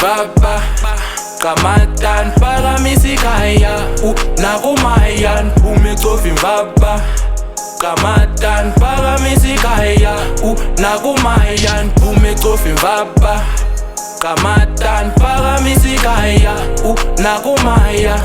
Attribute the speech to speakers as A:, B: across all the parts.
A: vapa Kamatan paramisi kaya Nakumayan Umexofi vapa Kamatan paramisi kaya Nakumayan Umexofi vapa Kamatan paramisi kaya Nakumaya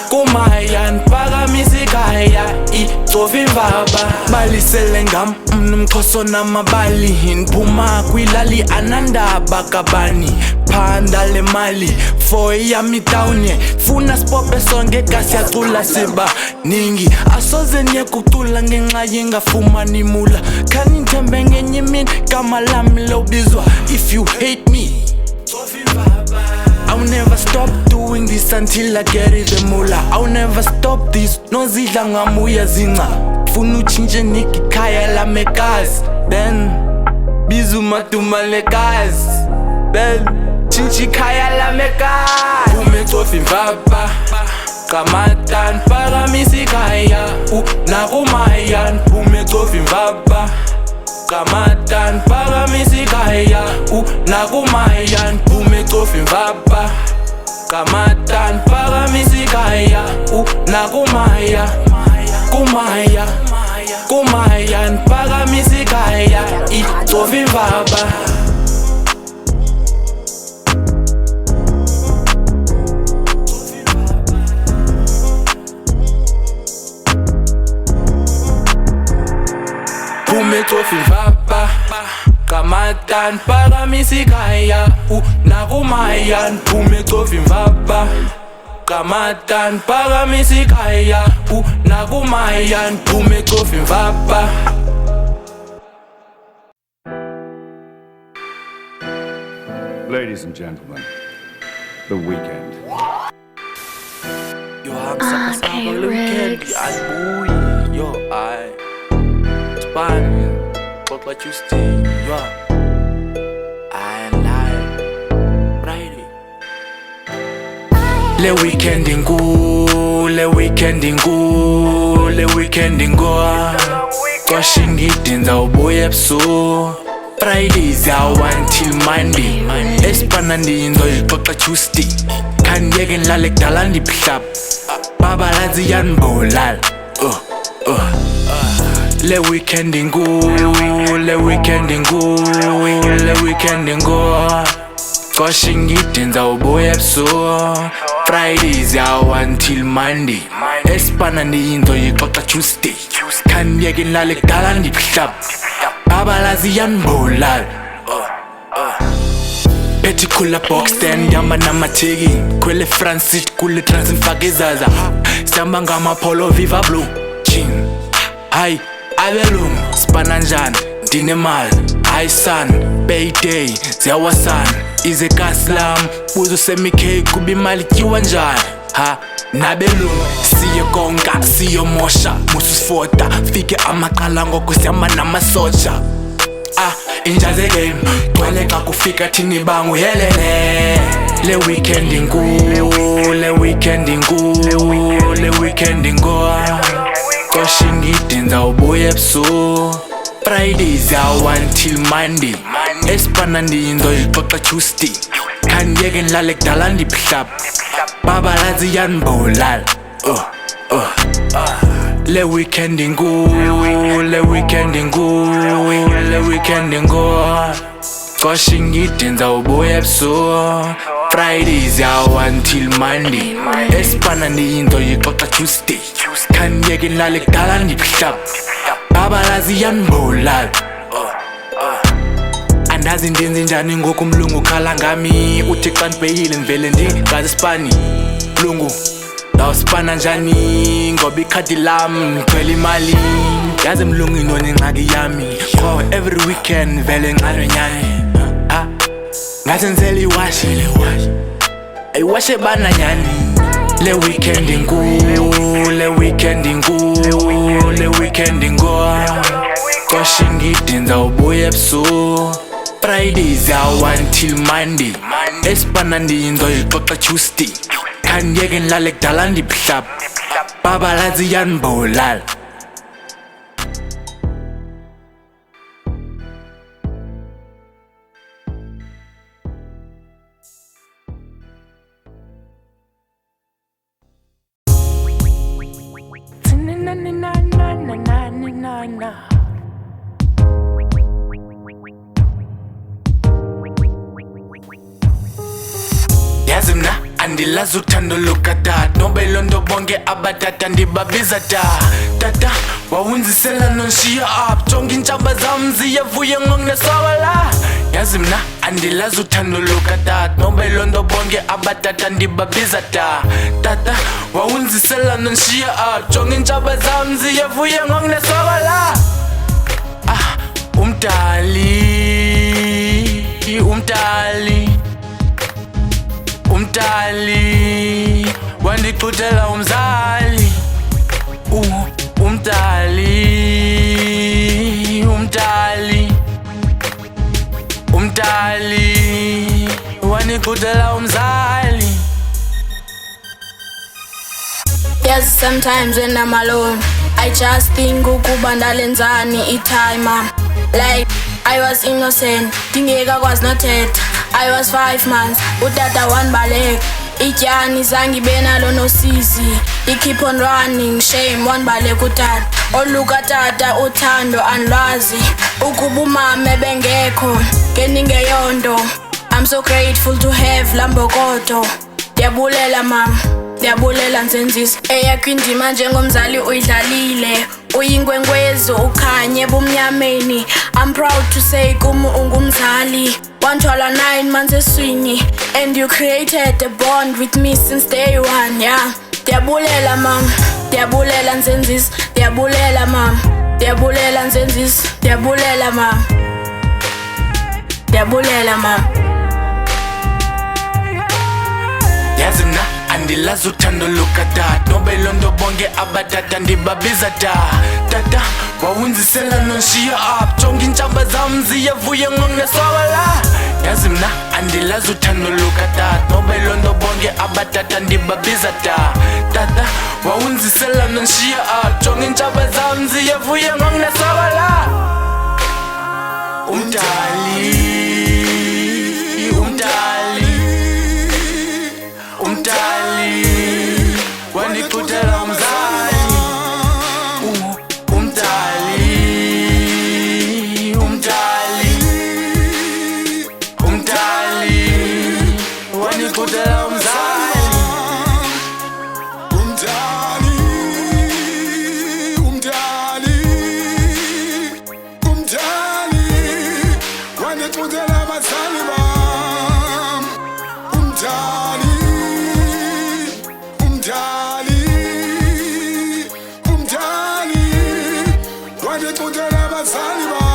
A: Kumayan paramisi kaya Itsofi vaba Balisele ngam Mnumkhoso namabali Inphuma kwilali anandaba kabani Phanda le mali For yami tawnie Funa spope songe kasi yacula siba Ningi Asoze nye kucula ngenxa yengafumani mula Khani nthembe ngenye imini Gama lami lobizwa If you hate me I'll never stop doing this until I get it the mula I'll never stop this Nozidla ngamuya zinca Funa uchinje niki kaya lamekazi Then Bizu matuma lekazi Then Chinchi kaya lamekazi Umexofi vapa Kamatan paramisi kaya Nakumayan Umexofi vapa Kamatan paramisi kaya Nakumayan Umexofi vapa Kamatan paramisi kaya Nakumaya Kumayan paramisi kaya Itsofi vapa Umexofi vapa Kamatan paramisi kaya Nakumayan Umexofi vapa Kamatan paramisi kaya Nakumayan Umexofi vapa
B: Ladies and gentlemen, The Weeknd.
A: Yo, I'm
C: Riggs.
A: Yo, I Span what you still you are I lie Friday Le weekend ingo Kwashingidinza ubuye ebusuku Fridays yawa until Monday Espana ndiyinzo ixoxa Tuesday Khandiyeke nilale kudala ndiphilapha Babalazi yanibulala Le weekend ingo Kwashingidinza ubuye ebusuku Fridays yawa until Monday Espana ndiyinzo ixoxa Tuesday Khandiyeke nilale kudala ndiphilapha Babalazi yanibulala Peti kula box stand yamba namatheki Kwele Francis kule trans mfaka izaza Sihamba ngama-Polo Viva Blue Chin Hayi abelungu sipana njani ndinemali Hayi son payday ziyawasana Ize kasi lam buzo semikhe kuba imali tyiwa njani Nabelungu siye konka siyomosha Musifota fike amaqala ngoku sihamba namasotsha Injaze game Twele xa kufika thini bangu helele Le weekend ingo Kwashingidinza ubuye ebusuku Fridays yawa until Monday Espana ndiyinzo ixoxa Tuesday Khandiyeke nilale kudala ndiphilapha Babalazi yanibulala Le weekend ingo Kwashingidinza ubuye ebusuku Fridays yawa until Monday Espana ndiyinzo ixoxa Tuesday Khandiyeke nilale kudala ndiphilapha Babalazi yanibulala Andazi ndenze njani ngoku mlungu khala ngami Uthi xa ndibheyile ndivele ndingazi spani Mlungu ndawuspana njani ngoba ikhadi lam ngithwele imali Yazi mlungu intoni ingxaki yami Qho every weekend vele ngxalwe nyani Ngathi ngizele iwashi Ayiwashe bana nyani Le weekend ingo Kwashingidinza ubuye ebusuku Fridays yawa until Monday Espana ndiyinzo ixoxa Tuesday Khandiyeke nilale kudala ndiphilapha Babalazi yanibulala Yazi mna andilazi uthando lukatata noba ilondo bonke abatata ndibabiza tata wawunzisela nonshiya up jonke iintshaba zam ziyavuya ngokuneswabala. Yazi mna andilazi uthando lukatata noba ilondo bonke abatata ndibabiza tata wawunzisela nonshiya up jonke iintshaba zam ziyavuya ngokuneswabala. Umdali wandixuthela umzali. Umdali wandixuthela umzali.
C: Yes, sometimes when I'm alone I just think ukuba ndalenzani i-time. Like I was innocent, dingeka kwazi nothetha. I was 5 months, utata wanbaleka. Ityani zange ibe nalo nosizi. I keep on running, shame wanbaleka utata. Oluka tata uthando andlazi. Ukuba umama bengekho, ngeningeyondo. I'm so grateful to have lambokodo. Ndiyabulela mama, ndiyabulela nzenzisi. Eyakho indima njengomzali uyidlalile. Uyinkwenkwezi ukhanye bumnyameni. I'm proud to say kum ungumzali. Wanthwala 9 months eswini. And you created a bond with me since day one, yeah. Ndiyabulela mama, ndiyabulela nzenzisi. Ndiyabulela mama, ndiyabulela nzenzisi. Ndiyabulela mama, ndiyabulela mama.
A: Yazi mna andilazi uthando lukatata noba ilondo bonke abatata ndibabiza tata wawunzisela nonshiya up jonke iintshaba zam ziyavuya ngokuneswabala. Yazi mna andilazi uthando lukatata noba ilondo bonke abatata ndibabiza tata wawunzisela nonshiya up jonke iintshaba zam ziyavuya ngokuneswabala. Umdali wandixuthela umzali. Umdali wandixuthela umzali.
D: Wandixuthela abazali bam. Umdali wandixuthela abazali bam.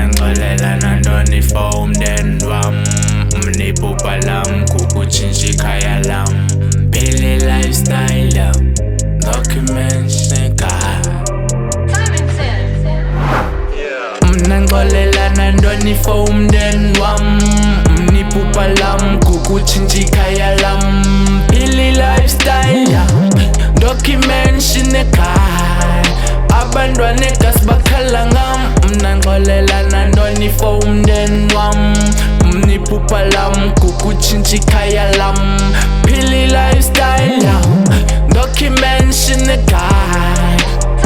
A: Ngixolela nantoni for umndeni wami. Mniphupha lam kukutshintsha ikhaya lam. Phile lifestyle documents ekhaya. Mna ngixolela nantoni for umndeni wami. Mniphupha lam kukutshintsha ikhaya lam. Phile lifestyle documents ekhaya. Abantwana egasi bakhala ngam. Mna ngixolela nantoni for umndeni wam. Mniphupha lam kukutshintsha ikhaya lam. Phile lifestyle documents ekhaya.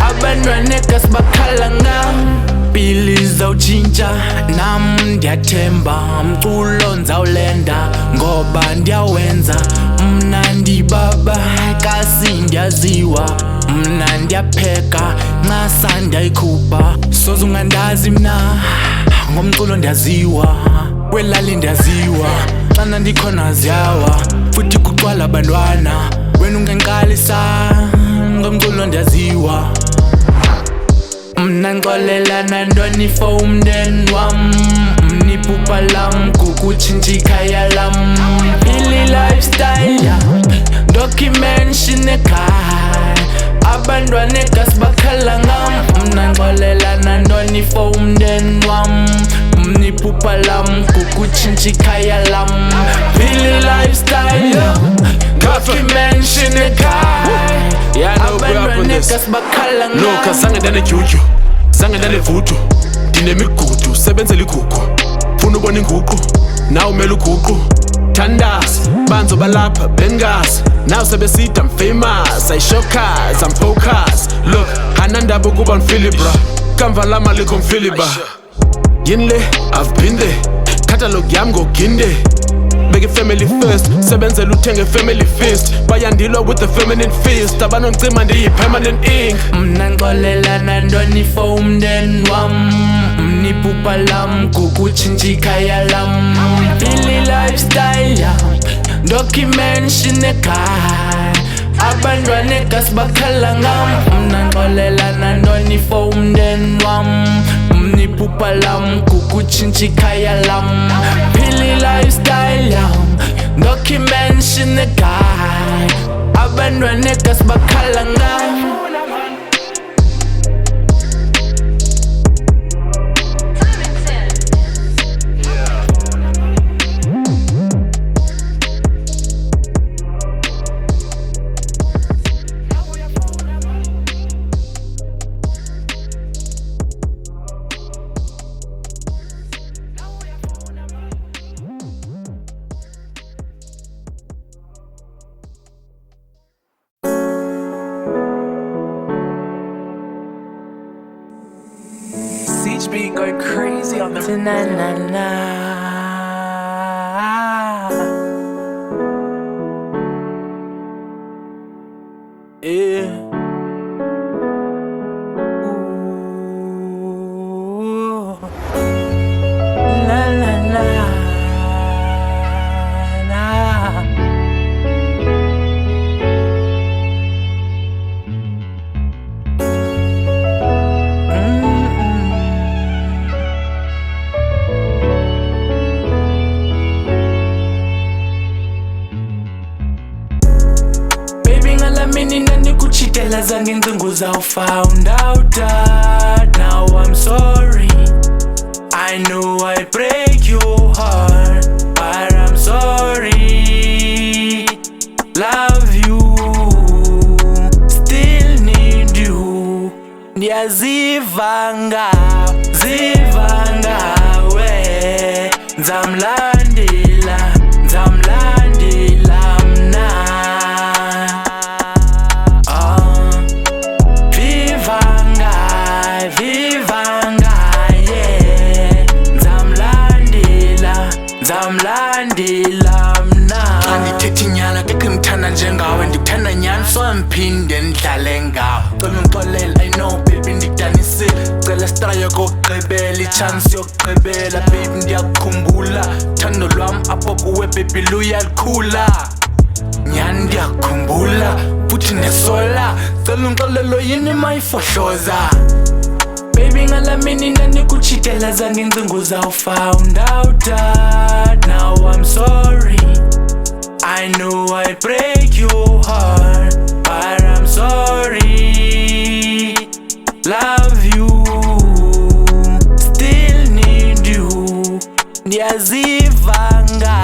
A: Abantwana egasi bakhala ngam. Phile izawutshintsha nam ndiyathemba. Mculo ndizawulenda ngoba ndiyawenza. Mna ndibaba kasi ndiyaziwa. Mna ndiyapheka nxa ndiyayikhupha. Soze ungandazi mna ngomculo ndiyaziwa. Kwelali ndiyaziwa xana ndikhona ziyawa. Futhi kuqwala abantwana wena ungenqalisa ngomculo ndiyaziwa. Mnangolela nandoni for umndeni wam Mniphupha lam kukutshintsha ikhaya lam Phili lifestyle Documentation ekhaya Abantwana egas bakhala ngam Mnangolela nandoni for umndeni wam Mniphupha lam kukutshintsha ikhaya lam Phili lifestyle Documentation ekhaya Abantwana egas bakhala ngam
E: Look, azange ndane gyutyu, zange ndane vudu Ndinemigudu, sebenzela igugu Funa ubona inguqu, nawe umele uguqu Thandazi, banzo balapha, bengazi Now sebesithi I'm famous, I show cars, I'm focused Look, anandaba ukuba ngifili bra Kamva lama likho ngifili ba Yini le, I've been there Catalog yami ngoginde Beg family first, sebenzela uthenge family feast Bayandilwa with the feminine fist Abanongcima ndiyi-permanent ink
A: Mnangolela nandoni for umndeni wam Mniphupha lam kukutshintsha ikhaya lam Phili lifestyle Documentation ekhaya Abantwana egas bakhala ngam Mnangolela nandoni for umndeni wam Mniphupha lam kukutshintsha ikhaya lam Phili lifestyle Documentation ekhaya Abantwana egas bakhala ngam
F: Siege beat go crazy on the
A: Na-na-na. Yeah. Ooh. La la la. La. Mini nani kuchitela zange nzunguza found out that now I'm sorry I know I break your heart but I'm sorry love you still need you Ndiyazivanga we Nzamlandela mna Nzamlandela mna Andithethi nyana kekhe ngithanda njengawe Ndikuthanda nyani so mphinde ndidlale ngawe Cela ungixolele I know baby ndikudanisile Cela sitraye kokugqibela ichance yokugqibela Baby ndiyakukhumbula Thando lwam apho kuwe baby luyakhula Nyani ndiyakukhumbula futhi nesola Cela ungixolele yini mayifohloza Baby ngala mini nani kuchitela zange nzunguza found out that now I'm sorry I know I break your heart but I'm sorry love you still need you Ndiyazivanga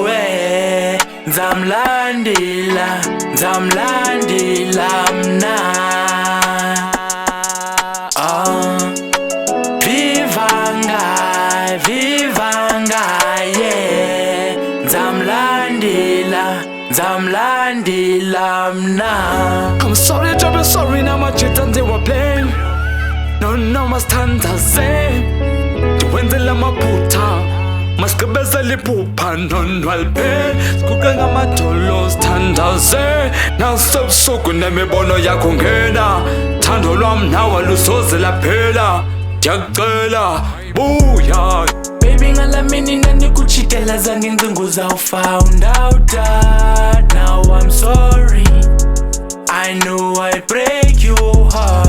A: we Nzamlandela mna Vivanga, yeah Nzamlandela mna
F: I'm sorry, I'm sorry, now my chit and they were playing No, masithanda ze Ndiwenzela amaphutha Masigqibeza liphupha nonwaliphe Siguqe ngamadolo sithandaze Nasebusuku nemibono yakho ngena Thando lwam nawe lusoze laphela Ndiyakucela buya
A: Baby ngala mini nani kuchitela zange nzunguza found out that now I'm sorry I know I break your heart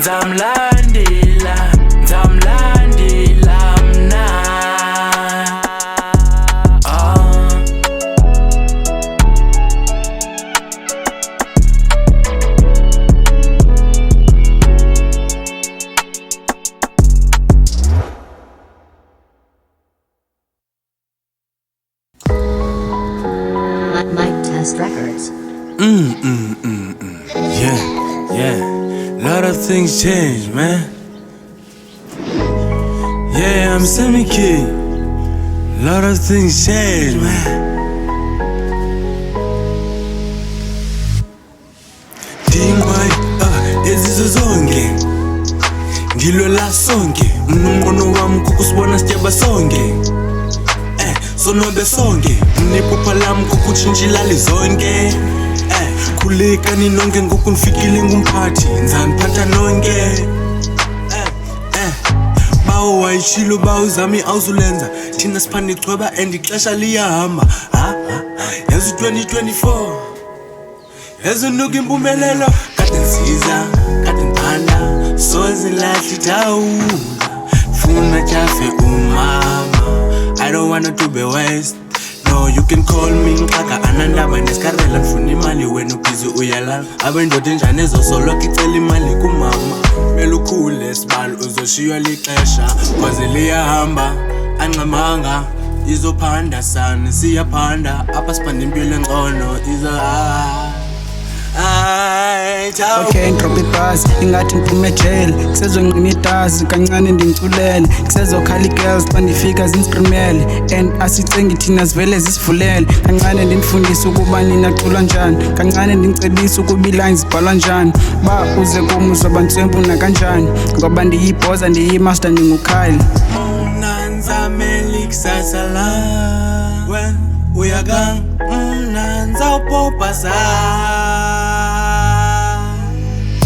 A: nzamlandela mna
G: Mic Test Records.
H: Yeah. Lot of things change, man. Yeah, I'm semi-kid. Lot of things change, man. Dingwai, ezizo zonke ngilwela sonke umnqono wami kukusibona sitsheba sonke sonwabe sonke unephupha lami kukutshintsha zonke khulekani nonke ngoku nifikile ngumphathi nizaniphatha nonke bawo wayishilo bawo zami awuzulenza thina siphanda ichweba and ixesha liyahamba yazi 2024 yazi nuka impumelelo kade nsiza kade ngiphanda soze lahli thawula funa jafe umama I don't wanna to be waste. No, you can call me Nkaka Anandaba Neskarela nifuna imali wena busy uyalala abendoda enjani ezosoloka icela imali kumama melukhule sibalo uzoshiywa lixesha kwaze liyahamba anqamanga izophanda sana siyaphanda apha siphanda impilo engcono
I: Okay, drop it bus, ingathi ngiphume jail kusezongqina itazi kancane ndimculele kusezokhala girls bandifika zinstreamele and asicengi thina sivele zisivulele kancane ndinifundisa ukuba ninacula njani kancane ndicebisa ukuba ilines zibhalwa njani ba uze kum uzobantsempu nakanjani ngoba ndiyibhoza ndiyimaster ndingukhayili
H: nanzameli kusasa la when uyaka nanzawupopa sa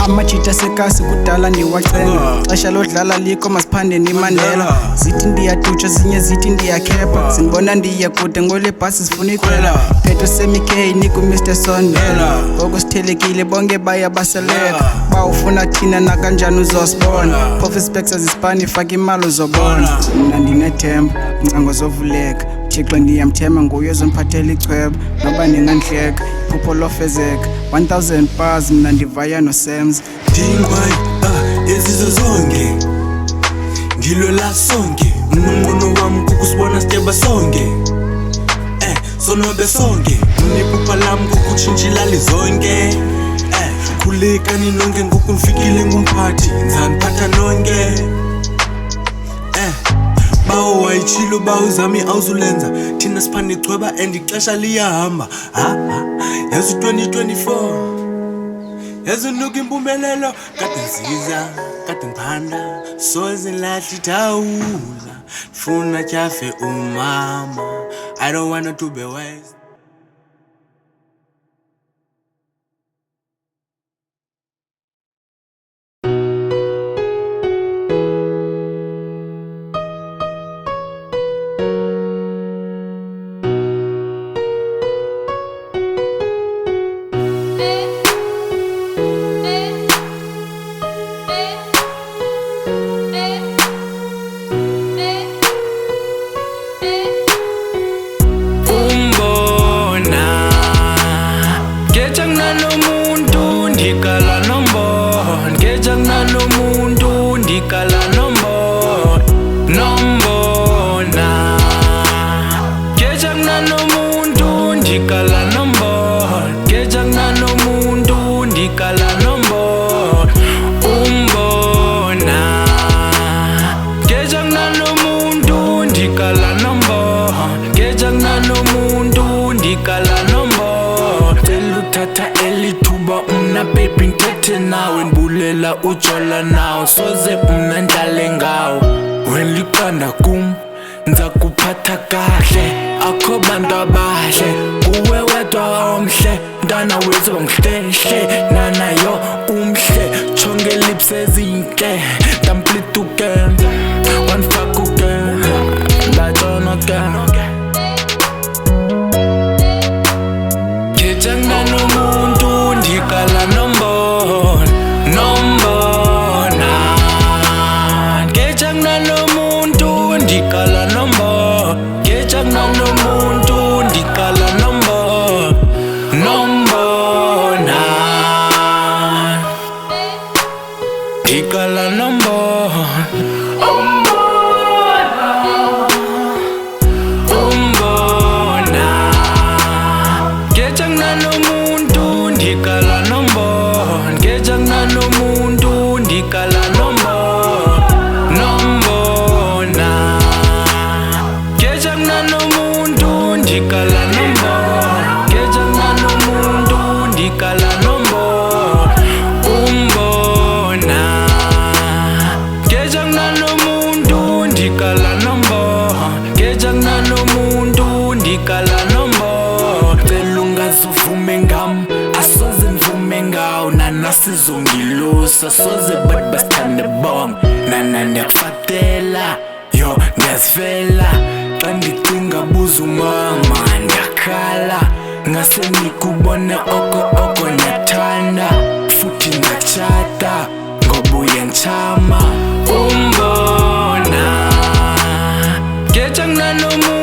I: amachita sekasi kudala ndiwacela xesha lodlala liko masiphande nimandela zithi ndiyatutsha zinye zithi ndiyakhepha sindibona ndiya kude ngole bhasi sifuna ikhwela phetho semikey niku Mr Sondela ngoko sithelekile bonke bayabaseleka bawufuna thina nakanjani uzosibona phofu specs azispani faka imali uzobona mna ndinethemba incango zovuleka Thixo ndiyamthemba nguye ozondiphathela ichweba noba ndingandleka iphupho lofezeka 1000 bars mna ndivaya noSams
H: Dingwai, ezizo zonke ngilwela sonke umnqono wami kukusibona sitsheba sonke sonwabe sonke unephupha lami kukutshintsha zonke khulekani nonke ngoku nifikile ngumphathi nizaniphatha nonke bawo wayishilo bawo zami awuzulenza thina siphanda ichweba and ixesha liyahamba yazi 2024 yazi nuka impumelelo kade nsiza kade ngiphanda soze lahli thawula funa jafe umama I don't wanna to be waste. Ujola now soze mna ndale ngawo when liqanda kum nza kuphatha kahle akho bantu abahle kuwe wedwa omhle ndana wezo ngihle nana yo umhle chonge lips ezinhle damplituke one fuck again la dona again Kejangana nomuntu ndikala nombona
A: sizongilusa soze bathi basithande bonke nana ndiyakufatela yo ngiyazifela xa ndicinga buza umama ndiyakhala ngase ndikubone oko ndiyathanda futhi ndiyatshata ngoba uyanditshama umbona ngetsha kunalo